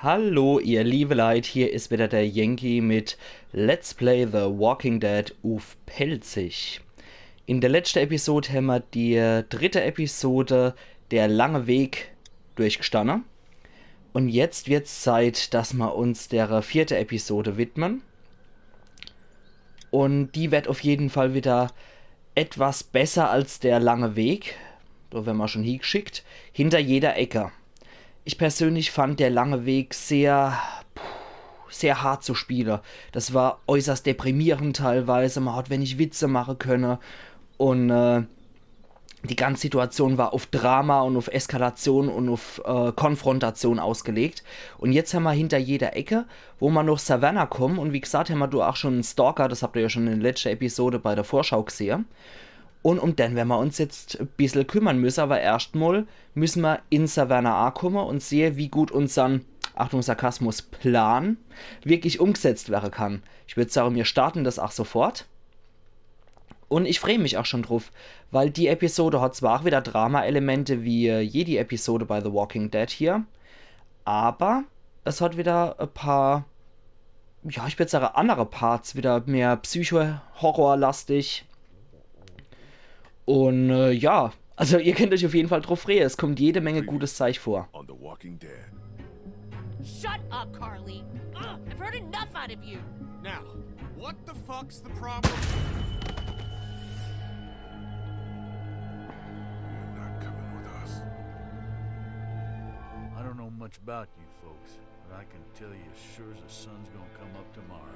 Hallo ihr liebe Leute, hier ist wieder der Yankee mit Let's Play The Walking Dead auf Pelzig. In der letzten Episode haben wir die dritte Episode, der lange Weg, durchgestanden. Und jetzt wird es Zeit, dass wir uns der vierten Episode widmen. Und die wird auf jeden Fall wieder etwas besser als der lange Weg. Da werden wir schon hingeschickt. Hinter jeder Ecke. Ich persönlich fand der lange Weg sehr hart zu spielen. Das war äußerst deprimierend teilweise. Man hat wenig Witze machen können. Und die ganze Situation war auf Drama und auf Eskalation und auf Konfrontation ausgelegt. Und jetzt haben wir hinter jeder Ecke, wo wir nach Savannah kommen. Und wie gesagt, haben wir da auch schon einen Stalker. Das habt ihr ja schon in der letzten Episode bei der Vorschau gesehen. Und um den werden wir uns jetzt ein bisschen kümmern müssen, aber erstmal müssen wir in Savannah ankommen und sehen, wie gut unseren, Achtung Sarkasmus, Plan wirklich umgesetzt werden kann. Ich würde sagen, wir starten das auch sofort. Und ich freue mich auch schon drauf, weil die Episode hat zwar auch wieder Drama-Elemente wie jede Episode bei The Walking Dead hier, aber es hat wieder ein paar, ja, ich würde sagen, andere Parts, wieder mehr Psycho-Horror-lastig. Und ja, also ihr könnt euch auf jeden Fall drauf freuen. Es kommt jede Menge gutes Zeug vor. On The Walking Dead. Shut up, Carly. Ugh, I've heard enough out of you. Now, what the fuck's the problem? You're not coming with us. I don't know much about you folks, but I can tell you as sure as the sun's gonna come up tomorrow.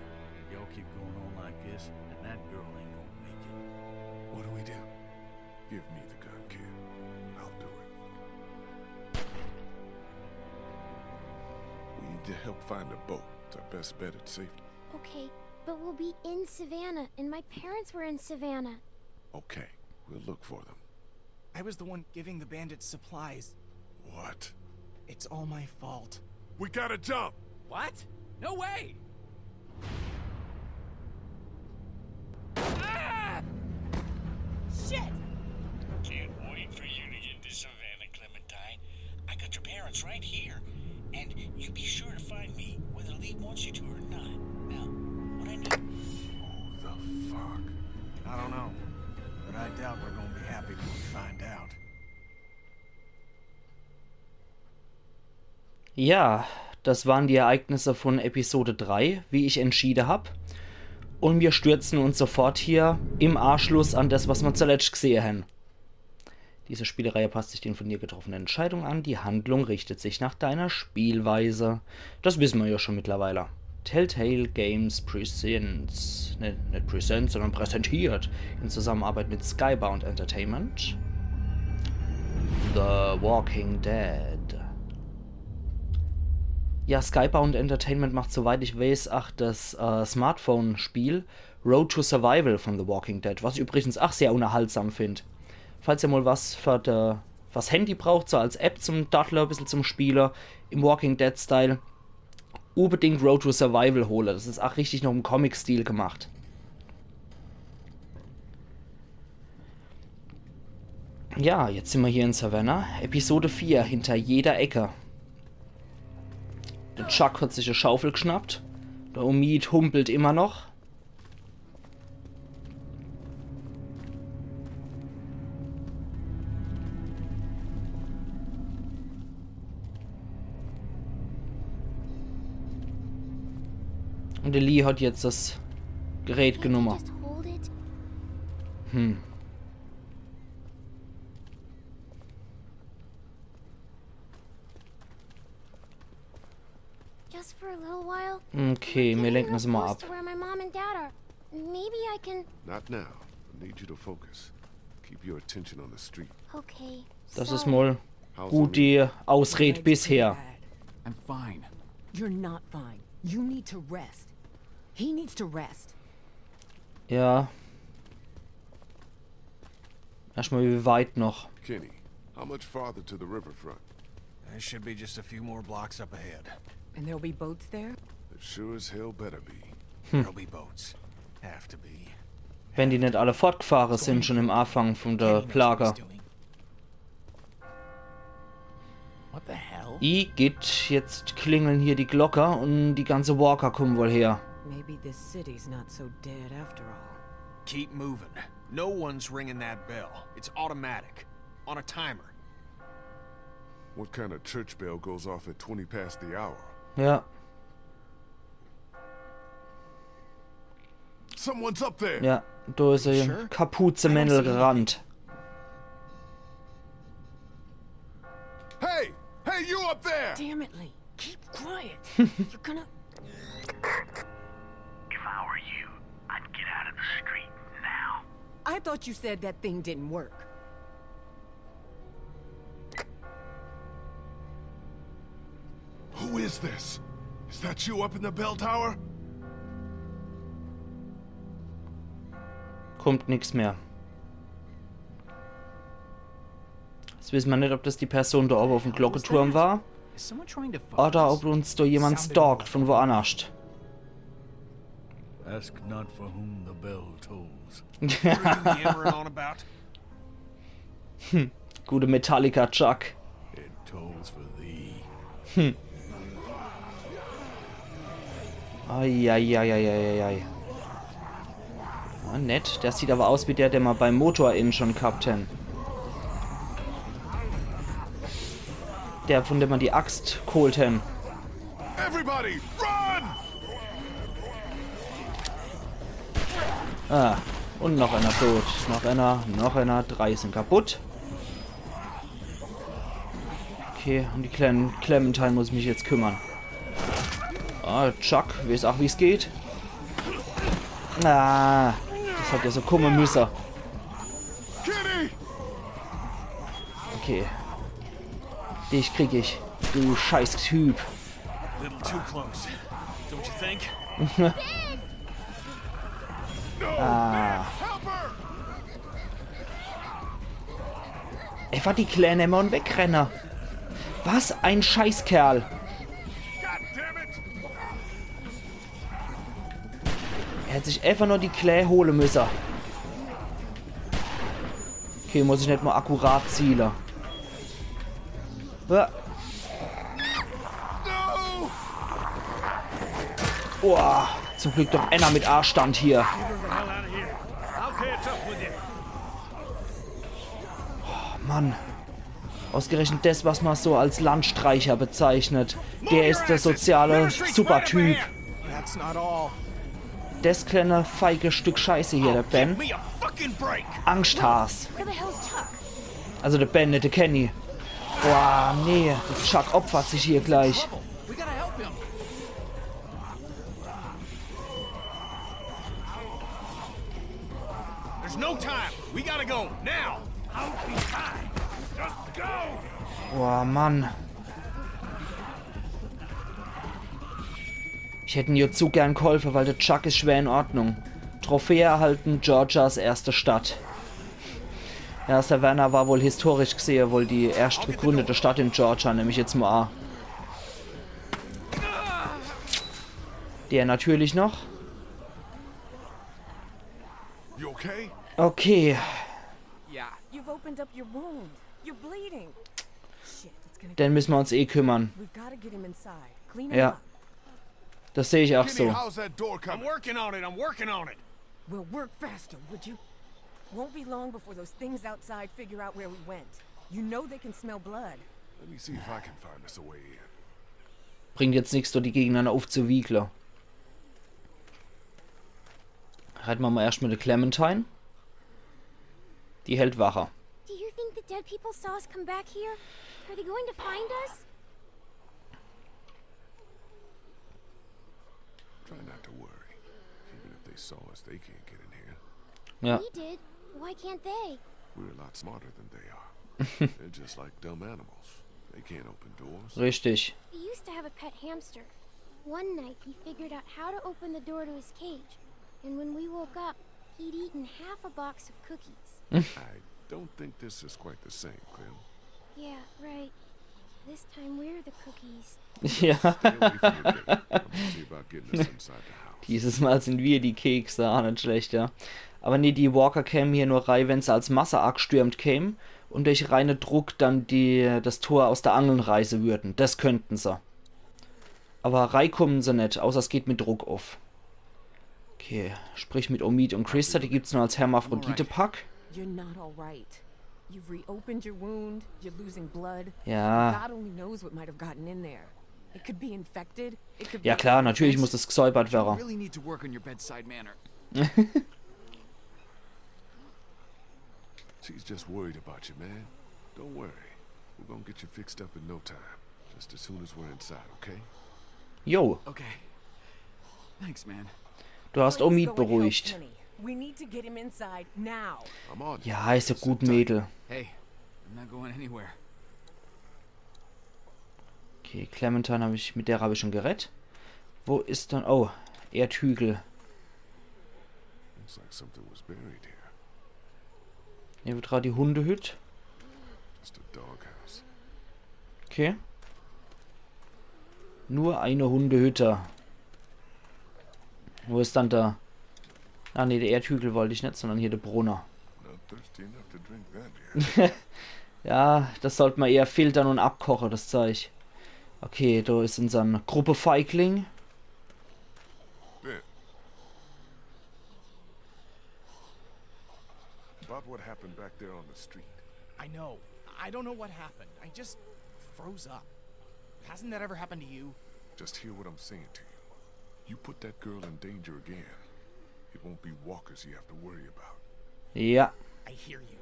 Y'all keep going on like this, and that girl ain't gonna make it. What do we do? Give me the gun, kid. I'll do it. We need to help find a boat. It's our best bet at safety. Okay, but we'll be in Savannah, and my parents were in Savannah. Okay, we'll look for them. I was the one giving the bandits supplies. What? It's all my fault. We gotta jump! What? No way! Ah! Shit! Can't wait for you to get to Savannah, Clementine. I got your parents right here. And you be sure to find me, whether Lee wants you to or not. Now, what I need... Who the fuck? I don't know, but I doubt we're gonna be happy when we find out. Ja, das waren die Ereignisse von Episode 3, wie ich entschieden habe. Und wir stürzen uns sofort hier im Anschluss an das, was wir zuletzt gesehen haben. Diese Spielereihe passt sich den von dir getroffenen Entscheidungen an. Die Handlung richtet sich nach deiner Spielweise. Das wissen wir ja schon mittlerweile. Telltale Games Presents, nicht Presents, sondern präsentiert in Zusammenarbeit mit Skybound Entertainment The Walking Dead. Ja, Skybound Entertainment macht, soweit ich weiß, auch das Smartphone-Spiel Road to Survival von The Walking Dead, was ich übrigens auch sehr unterhaltsam finde. Falls ihr mal was für was Handy braucht, so als App zum Dattler, ein bisschen zum Spieler, im Walking Dead-Style, unbedingt Road to Survival hole. Das ist auch richtig noch im Comic-Stil gemacht. Ja, jetzt sind wir hier in Savannah. Episode 4, hinter jeder Ecke. Der Chuck hat sich eine Schaufel geschnappt. Der Omid humpelt immer noch. Und der Lee hat jetzt das Gerät Can't you genommen. just hold it? Just for a little while. Okay, wir Getting lenken real sie mal close ab. to where my mom and dad are. Maybe I can. Not now. I need you to focus. Keep your attention on the street. Okay. Das ist sorry. mal How's gut die Ausrede Leg's bisher. pretty bad. I'm fine. You're not fine. You need to rest. He needs to rest. Ja. Erstmal wie weit noch. Kenny, how much farther to the riverfront? There should be just a few more blocks up ahead. And there'll be boats there? There sure as hell better be. There'll be boats. Have to be. Wenn die nicht alle fortgefahren sind, schon im Anfang von der Kenny knows what Plage. he's doing. What the hell? Igitt, jetzt klingeln hier die Glocker und die ganze Walker kommen wohl her. Maybe this city's not so dead after all. Keep moving. No one's ringing that bell. It's automatic. On a timer. What kind of church bell goes off at 20 past the hour? Ja. Someone's up there! Ja, da ist ein Sure? Kapuzenmännel gerannt. Hey! Hey, you up there! Damn it, Lee. Keep quiet. You're gonna... If I were you, I'd get out of the street now. I thought you said that thing didn't work. Who is this? Is that you up in the bell tower? Kommt nichts mehr. Jetzt wissen wir nicht, ob das die Person da oben auf dem Glockenturm war Is someone trying to find oder us? ob uns da jemand stalkt von woanders. Ask not for whom the bell tolls. What are you yammering on about? Gute Metallica, Chuck. It tolls for thee. Eieieiei. Ah, nett. Der sieht aber aus wie der mal beim Motor-In schon gehabt hat. Der, von dem man die Axt geholt hat. Everybody, run! Ah, und noch einer tot. Noch einer. 3 sind kaputt. Okay, um die kleinen Clementine muss ich mich jetzt kümmern. Ah, Chuck, weiß auch, wie es geht. Ah, das hat ja so kommen müssen. Kitty! Okay. Dich krieg ich. Du scheiß Typ. Little too close. Don't you think? Help her! Ey, war die Kleine immer ein Wegrenner. Was ein Scheißkerl. God damn it! Er hätte sich einfach nur die Klee holen müssen. Okay, muss ich nicht mal akkurat zielen. Ja. No! Boah, zum Glück doch einer mit A-Stand hier. Get her the hell out of here. I'll catch up with you. Mann. Ausgerechnet das, was man so als Landstreicher bezeichnet. Der ist der soziale Supertyp. That's not all. Das kleine feige Stück Scheiße hier, der Ben. Give me a fucking break. Angsthas. Where the hell's Chuck? Also der Ben, nicht der Kenny. Boah, nee. Der Chuck opfert sich hier gleich. We gotta help him. There's no time. We gotta go now. I'll be fine. Just go! Boah, Mann. Ich hätte ihn jetzt so gern geholfen, weil der Chuck ist schwer in Ordnung. Trophäe erhalten, Georgias erste Stadt. Ja, Savannah war wohl historisch gesehen wohl die erst gegründete Stadt in Georgia, nämlich jetzt mal A. Der natürlich noch. You okay? Okay, You've opened up your wound. You're bleeding. Shit, it's gonna... dann müssen wir uns eh kümmern. We've gotta get him inside. Clean him Ja, up. das sehe ich auch Kitty, so. how's that door I'm coming? working on it. I'm working on it. Well, work faster, would you? Won't be long before those things outside figure out where we went. You know they can smell blood. Let me see if I can find us a way in. Bringt jetzt nichts, dort die gegeneinander aufzuwiegeln. Halten wir mal erstmal die Clementine. Die hält Wache. Do you think the dead people saw us come back here? Are they going to find us? Try not to worry. Even if they saw us, they can't get in here. Ja, We did. Why can't they? We're a lot smarter than they are. They're just like dumb animals. They can't open doors. richtig. He used to have a pet hamster. One night he figured out how to open the door to his cage. And when we woke up, he'd eaten half a box of cookies. I don't think this is quite the same, Clem. Yeah, right. This time we're the cookies. Ja, Stay away from your date. I'm gonna see about getting us inside the house. dieses Mal sind wir die Kekse, auch nicht schlecht, ja. Aber nee, die Walker kämen hier nur rein, wenn sie als Masseakt stürmt kämen. und durch reine Druck dann das Tor aus der Angeln reißen würden. Das könnten sie. Aber reinkommen sie nicht, außer es geht mit Druck auf. Okay, sprich mit Omid und Christa, die gibt's nur als Hermaphrodite-Pack. You're not all right. You've reopened your wound. You're losing blood. Ja. God only knows what might have gotten in there. It could be infected. It could Ja be klar, natürlich muss das gesäubert werden. Really need to work on your bedside manner. She's just worried about you, man. Don't worry. We're gonna get you fixed up in no time. Just as soon as we're inside, okay? Jo, Okay. Thanks, man. du hast Please Omid go and help beruhigt. Kenny. We need to get him inside now. I'm on. Ja, ist ja gut, Mädel. Hey, I'm not going anywhere. Okay, Clementine mit der habe ich schon gerettet. Wo ist dann... Oh, Erdhügel. Looks like something was buried here. Hier wird gerade die Hundehütte. Just a doghouse. Okay. Nur eine Hundehütte. Wo ist dann der... Ah ne, der Erdhügel wollte ich nicht, sondern hier der Brunner. Not thirsty enough to drink that yet. Ja, das sollte man eher filtern und abkochen, das Zeug. Okay, da ist unser Gruppe Feigling. There. About what happened back there on the street. I know. I don't know what happened. I just froze up. Hasn't that ever happened to you? Just hear what I'm saying to you. You put that girl in danger again. It won't be walkers you have to worry about. Ja, I hear you.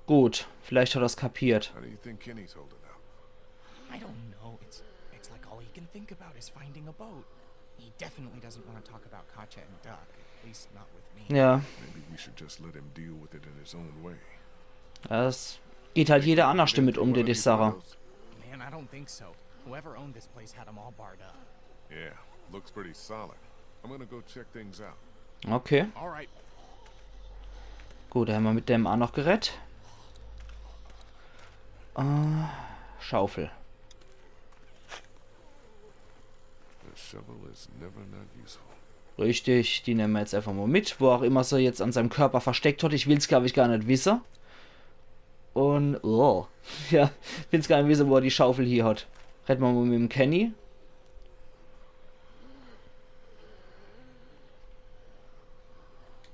gut. Vielleicht hat er es kapiert. How do you think Kenny's holding up? I don't know. It's like all he can think about is finding a boat. He definitely doesn't want to talk about Katja and Duck. At least not with me. Ja, Maybe we should just let him deal with it in his own way. das geht halt jeder anders damit um, die Sache. Man, I don't think so. Whoever owned this place had them all barred up. Yeah, looks pretty solid. I'm gonna go check things out. Okay, All right. gut, da haben wir mit dem auch noch gerettet. Schaufel. The shovel is never not useful. Richtig, die nehmen wir jetzt einfach mal mit. Wo auch immer sie jetzt an seinem Körper versteckt hat. Ich will es, glaube ich, gar nicht wissen. Und, oh. Ja, ich will es gar nicht wissen, wo er die Schaufel hier hat. Retten wir mal mit dem Kenny.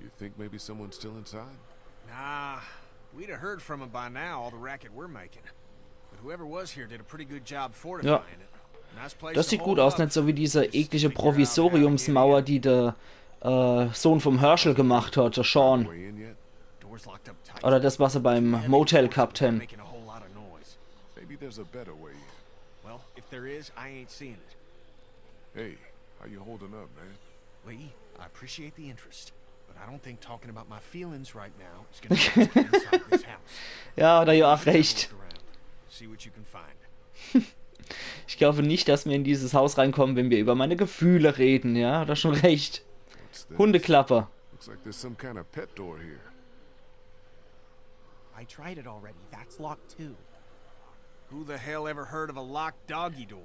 You think maybe someone's still inside? Nah, we'd have heard from him by now, all the racket we're making. But whoever was here did a pretty good job fortifying it. Nice place Das to sieht hold gut aus, up. nicht so wie diese Just eklige figure out how to get Provisoriumsmauer, in. die der Sohn vom Herschel gemacht hat, der Sean. Way in yet? Door's locked up tight. Oder das, was er beim Motel gehabt haben. Making a whole lot of noise. Maybe there's a better way in. Well, if there is, I ain't seeing it. Hey, how you holding up, man? Lee, I appreciate the interest, but I don't think talking about my feelings right now is gonna get us inside this house. Ja, da ja auch Have a recht. look around. See what you can find. Ich glaube nicht, dass wir in dieses Haus reinkommen, wenn wir über meine Gefühle reden, ja? Hat er schon recht. What's this? Hundeklappe. Looks like there's some kind of pet door here. I tried it already. That's locked too. Who the hell ever heard of a locked doggy door?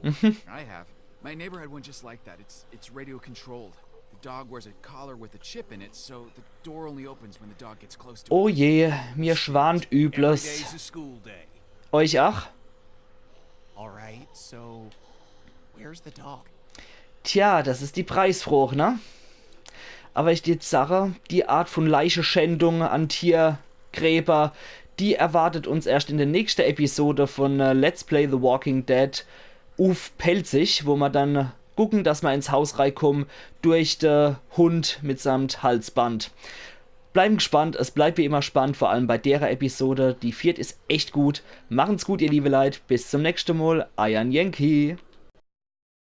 I have. My neighbor had one just like that. It's radio controlled. The dog wears a collar with a chip in it, so the door only opens when the dog gets close to it. Oh je, mir schwant Every Übles. day's a school day. Euch auch? All right. So, where's the dog? Tja, das ist die Preisfrage, ne? Aber ich die Sache, die Art von Leicheschändung an Tiergräber, die erwartet uns erst in der nächsten Episode von Let's Play The Walking Dead auf Pelzig, wo wir dann gucken, dass wir ins Haus reinkommen durch den Hund mitsamt Halsband. Bleiben gespannt, es bleibt wie immer spannend, vor allem bei der Episode. Die 4. ist echt gut. Machen's gut, ihr liebe Leute. Bis zum nächsten Mal. Iron Yankee.